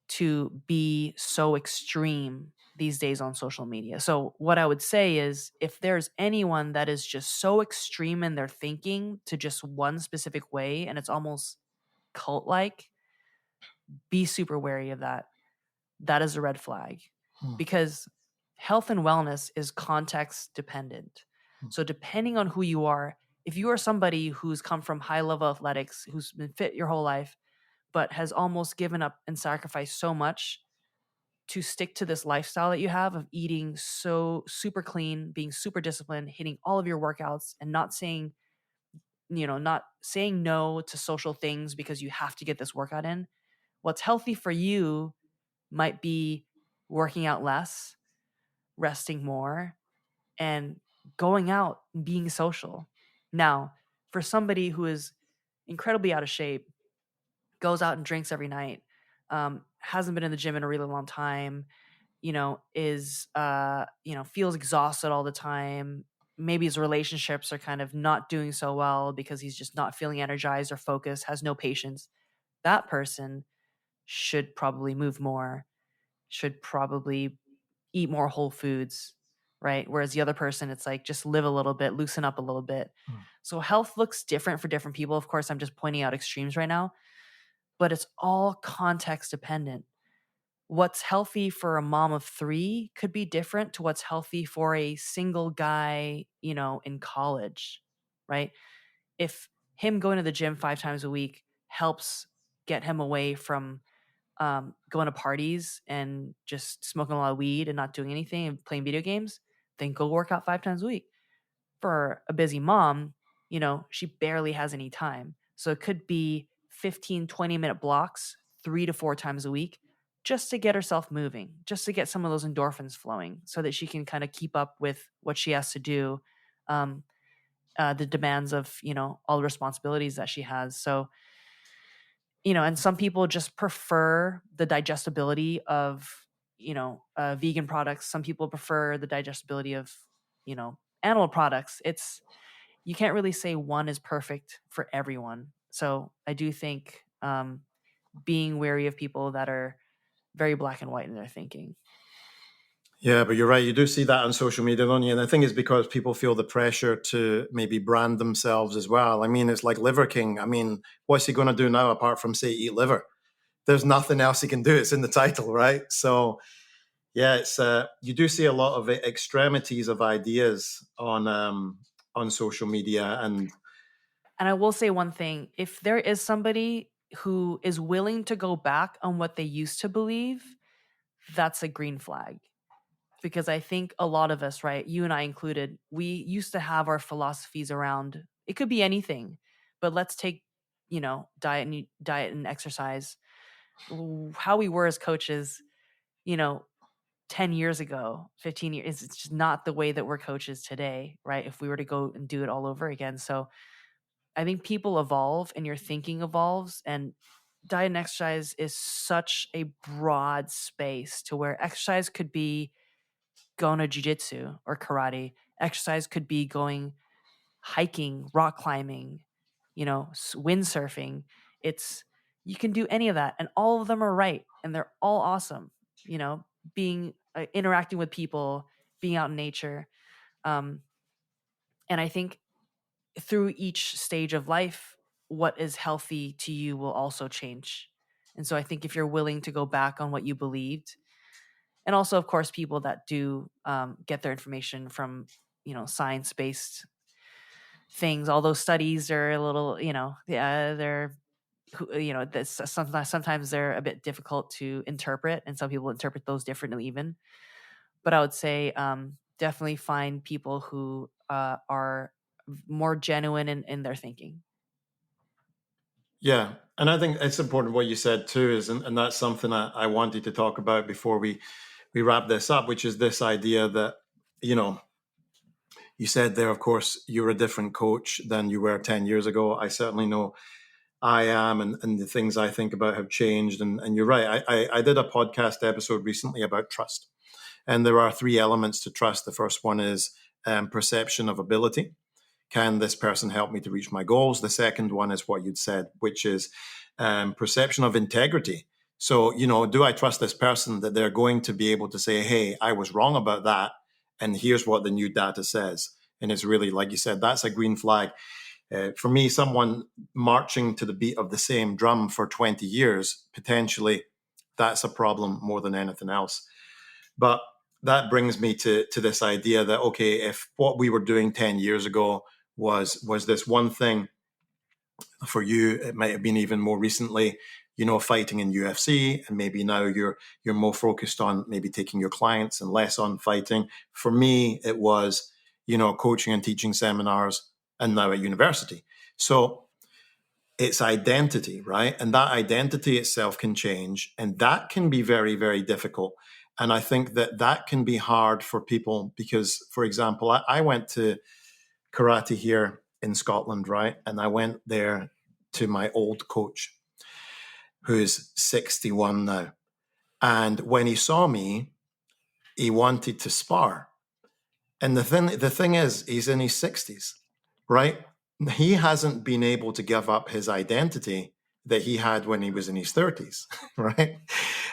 to be so extreme these days on social media. So, what I would say is if there's anyone that is just so extreme in their thinking to just one specific way and it's almost cult like, be super wary of that. That is a red flag because health and wellness is context dependent. So, depending on who you are, if you are somebody who's come from high level athletics, who's been fit your whole life, but has almost given up and sacrificed so much to stick to this lifestyle that you have of eating so super clean, being super disciplined, hitting all of your workouts and not saying no to social things because you have to get this workout in. What's healthy for you might be working out less, resting more, and going out and being social. Now, for somebody who is incredibly out of shape, goes out and drinks every night, hasn't been in the gym in a really long time, is feels exhausted all the time. Maybe his relationships are kind of not doing so well because he's just not feeling energized or focused, has no patience. That person should probably move more, should probably eat more whole foods, right? Whereas the other person, it's like just live a little bit, loosen up a little bit. So health looks different for different people. Of course, I'm just pointing out extremes right now, but it's all context dependent. What's healthy for a mom of 3 could be different to what's healthy for a single guy, in college, right? If him going to the gym 5 times a week helps get him away from going to parties and just smoking a lot of weed and not doing anything and playing video games, then go work out 5 times a week. For a busy mom, she barely has any time. So it could be 15, 20-minute blocks 3 to 4 times a week just to get herself moving, just to get some of those endorphins flowing so that she can kind of keep up with what she has to do, um, the demands of, all the responsibilities that she has. So, and some people just prefer the digestibility of, vegan products. Some people prefer the digestibility of, animal products. You can't really say one is perfect for everyone. So I do think being wary of people that are very black and white in their thinking. Yeah, but you're right. You do see that on social media, don't you? And I think it's because people feel the pressure to maybe brand themselves as well. I mean, it's like Liver King. I mean, what's he going to do now apart from say eat liver? There's nothing else he can do. It's in the title, right? So yeah, it's you do see a lot of extremities of ideas on social media, and And I will say one thing, if there is somebody who is willing to go back on what they used to believe, that's a green flag. Because I think a lot of us, right, you and I included, we used to have our philosophies around it could be anything, but let's take, diet and exercise. How we were as coaches, you know, 10 years ago, 15 years, it's just not the way that we're coaches today, right? If we were to go and do it all over again. So I think people evolve and your thinking evolves, and diet and exercise is such a broad space to where exercise could be going to jujitsu or karate. Exercise could be going hiking, rock climbing, windsurfing. It's You can do any of that, and all of them are right, and they're all awesome. Being interacting with people, being out in nature, um, and I think through each stage of life, what is healthy to you will also change. And so I think if you're willing to go back on what you believed, and also, of course, people that do get their information from, science based things, all those studies are a little, yeah, they're, sometimes they're a bit difficult to interpret, and some people interpret those differently even. But I would say definitely find people who are more genuine in their thinking. yeah, and I think it's important what you said too is, and that's something I wanted to talk about before we wrap this up, which is this idea that you know you said there, of course, you're a different coach than you were 10 years ago. I certainly know I am, and the things I think about have changed. And you're right. I did a podcast episode recently about trust. And there are 3 elements to trust. The first one is perception of ability. Can this person help me to reach my goals? The second one is what you'd said, which is perception of integrity. So, do I trust this person that they're going to be able to say, hey, I was wrong about that, and here's what the new data says? And it's really, like you said, that's a green flag. For me, someone marching to the beat of the same drum for 20 years, potentially, that's a problem more than anything else. But that brings me to this idea that, okay, if what we were doing 10 years ago was this one thing, for you, it might have been even more recently, fighting in UFC, and maybe now you're more focused on maybe taking your clients and less on fighting. For me, it was, coaching and teaching seminars, and now at university. So it's identity, right? And that identity itself can change, and that can be very, very difficult. And I think that can be hard for people because, for example, I went to karate here in Scotland, right? And I went there to my old coach, who's 61 now. And when he saw me, he wanted to spar. And the thing is, he's in his 60s, right? He hasn't been able to give up his identity that he had when he was in his 30s, right?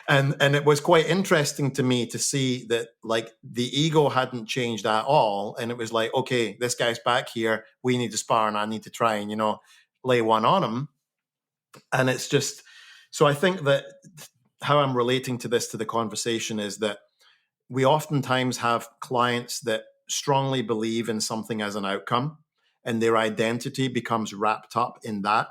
And it was quite interesting to me to see that, like, the ego hadn't changed at all, and it was like, okay, this guy's back here, we need to spar, and I need to try and lay one on him. And it's just, so I think that how I'm relating to this, to the conversation, is that we oftentimes have clients that strongly believe in something as an outcome, and their identity becomes wrapped up in that.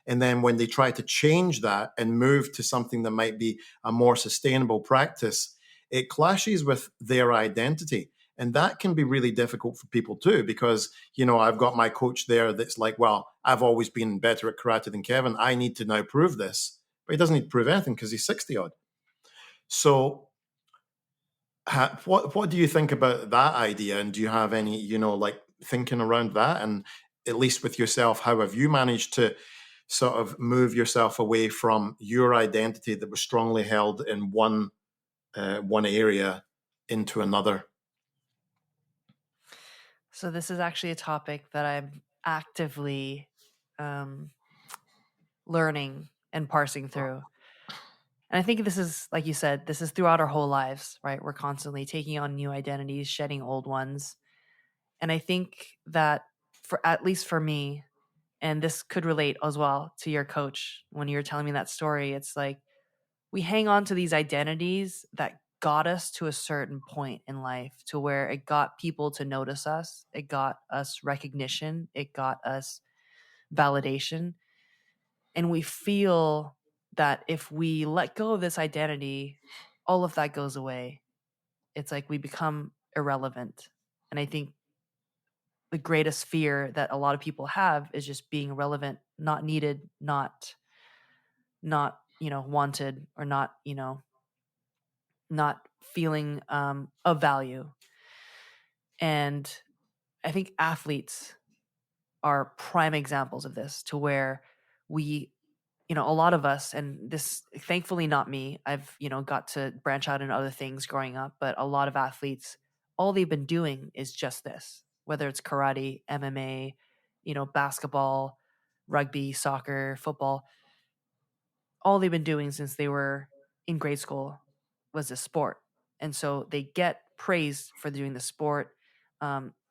And then when they try to change that and move to something that might be a more sustainable practice, it clashes with their identity. And that can be really difficult for people too, because, I've got my coach there that's like, well, I've always been better at karate than Kevin. I need to now prove this. But he doesn't need to prove anything because he's 60 odd. So what do you think about that idea? And do you have any, like, thinking around that? And at least with yourself, how have you managed to sort of move yourself away from your identity that was strongly held in one area into another? So this is actually a topic that I'm actively um, learning and parsing through. And I think this is, like you said, this is throughout our whole lives, right? We're constantly taking on new identities, shedding old ones. And I think that, for at least for me, and this could relate as well to your coach when you were telling me that story, it's like we hang on to these identities that got us to a certain point in life, to where it got people to notice us, it got us recognition, it got us validation. And we feel that if we let go of this identity, all of that goes away. It's like we become irrelevant. And I think the greatest fear that a lot of people have is just being irrelevant, not needed, not wanted, or not feeling of value. And I think athletes are prime examples of this, to where we, a lot of us, and this, thankfully not me, I've, got to branch out into other things growing up, but a lot of athletes, all they've been doing is just this, whether it's karate, MMA, basketball, rugby, soccer, football, all they've been doing since they were in grade school was a sport. And so they get praised for doing the sport.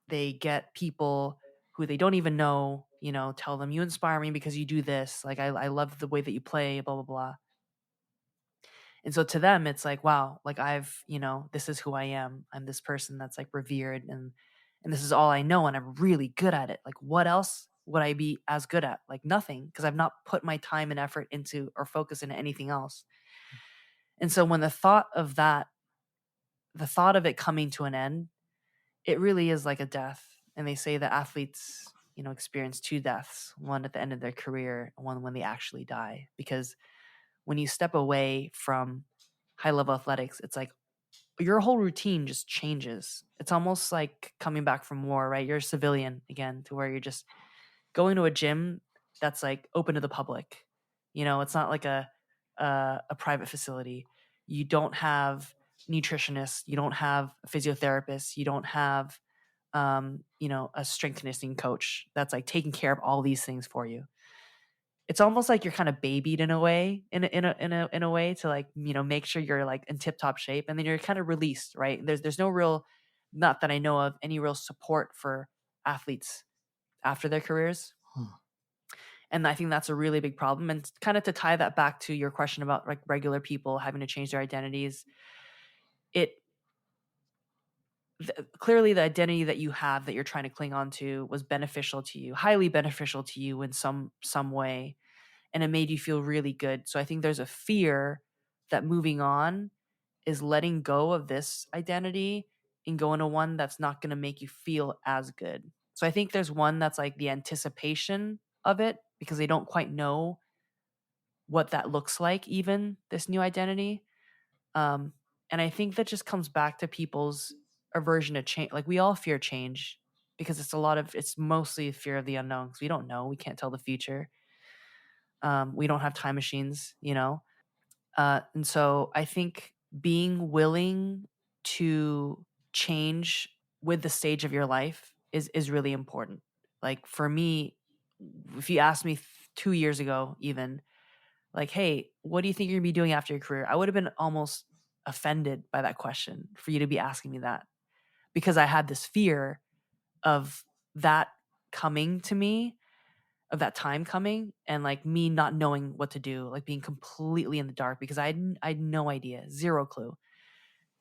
They get people who they don't even know, tell them, you inspire me because you do this. Like, I love the way that you play, blah, blah, blah. And so to them, it's like, wow, like this is who I am. I'm this person that's like revered, and this is all I know. And I'm really good at it. Like, what else would I be as good at? Like, nothing, because I've not put my time and effort into, or focus into, anything else. And so when the thought of it coming to an end, it really is like a death. And they say that athletes, experience two deaths, one at the end of their career, and one when they actually die. Because when you step away from high level athletics, it's like your whole routine just changes. It's almost like coming back from war, right? You're a civilian again, to where you're just going to a gym that's like open to the public. It's not like a private facility. You don't have nutritionists, you don't have physiotherapists, you don't have a strength conditioning coach that's like taking care of all these things for you. it's almost like you're kind of babied in a way, in a way to like, make sure you're like in tip top shape, and then you're kind of released, right? There's no real, not that I know of, any real support for athletes after their careers. Hmm. And I think that's a really big problem. And kind of to tie that back to your question about like regular people having to change their identities, it clearly the identity that you have that you're trying to cling on to was beneficial to you, highly beneficial to you in some way, and it made you feel really good. So I think there's a fear that moving on is letting go of this identity and going to one that's not going to make you feel as good. So I think there's one that's like the anticipation of it because they don't quite know what that looks like, even this new identity. Um, and I think that just comes back to people's aversion to change. Like we all fear change because it's mostly fear of the unknown because we don't know. We can't tell the future. We don't have time machines, and so I think being willing to change with the stage of your life is really important. Like for me, if you asked me 2 years ago, even like, hey, what do you think you're gonna be doing after your career? I would have been almost offended by that question for you to be asking me that because I had this fear of that coming to me, of that time coming, and like me not knowing what to do, like being completely in the dark because I had no idea, zero clue.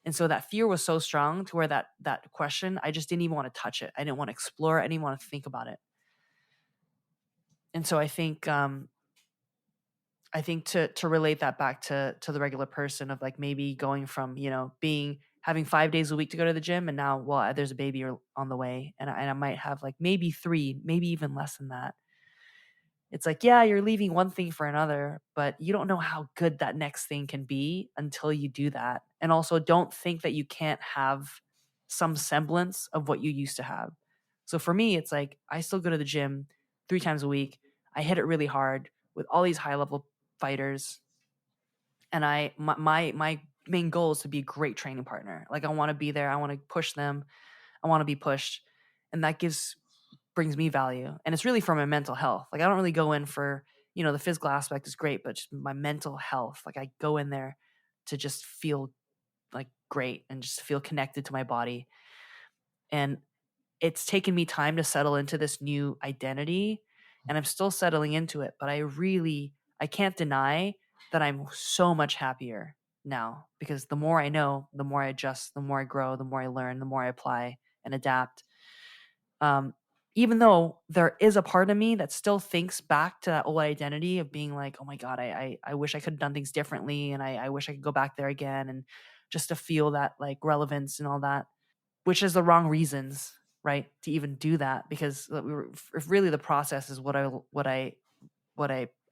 And so that fear was so strong to where that question, I just didn't even want to touch it. I didn't want to explore it. I didn't want to think about it. And so I think to relate that back to the regular person of like maybe going from, being having 5 days a week to go to the gym, and now, well, there's a baby on the way, and I might have like maybe 3, maybe even less than that. It's like, yeah, you're leaving one thing for another, but you don't know how good that next thing can be until you do that. And also, don't think that you can't have some semblance of what you used to have. So for me, it's like I still go to the gym 3 times a week. I hit it really hard with all these high level fighters, and my main goal is to be a great training partner. Like I want to be there. I want to push them. I want to be pushed, and that brings me value. And it's really for my mental health. Like I don't really go in for, the physical aspect is great, but just my mental health. Like I go in there to just feel like great and just feel connected to my body. And it's taken me time to settle into this new identity, and I'm still settling into it, but I can't deny that I'm so much happier now because the more I know, the more I adjust, the more I grow, the more I learn, the more I apply and adapt. Um, Even though there is a part of me that still thinks back to that old identity of being like, oh my God, I wish I could have done things differently. And I wish I could go back there again and just to feel that like relevance and all that, which is the wrong reasons, right? To even do that, because if really the process is what I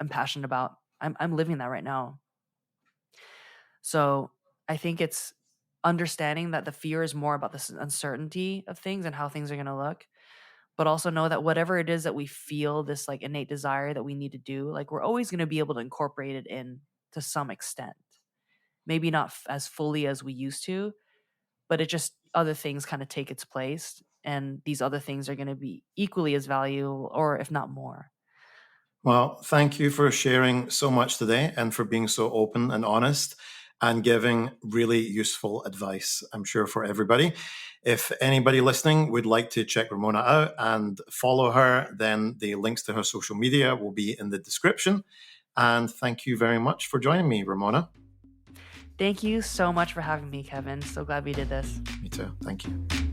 am passionate about. I'm living that right now. So I think it's understanding that the fear is more about this uncertainty of things and how things are going to look, but also know that whatever it is that we feel this like innate desire that we need to do, like we're always going to be able to incorporate it in to some extent. Maybe not as fully as we used to, but it just other things kind of take its place, and these other things are going to be equally as valuable or if not more. Well, thank you for sharing so much today and for being so open and honest and giving really useful advice, I'm sure, for everybody. If anybody listening would like to check Ramona out and follow her, then the links to her social media will be in the description. And thank you very much for joining me, Ramona. Thank you so much for having me, Kevin. So glad we did this. Me too. Thank you.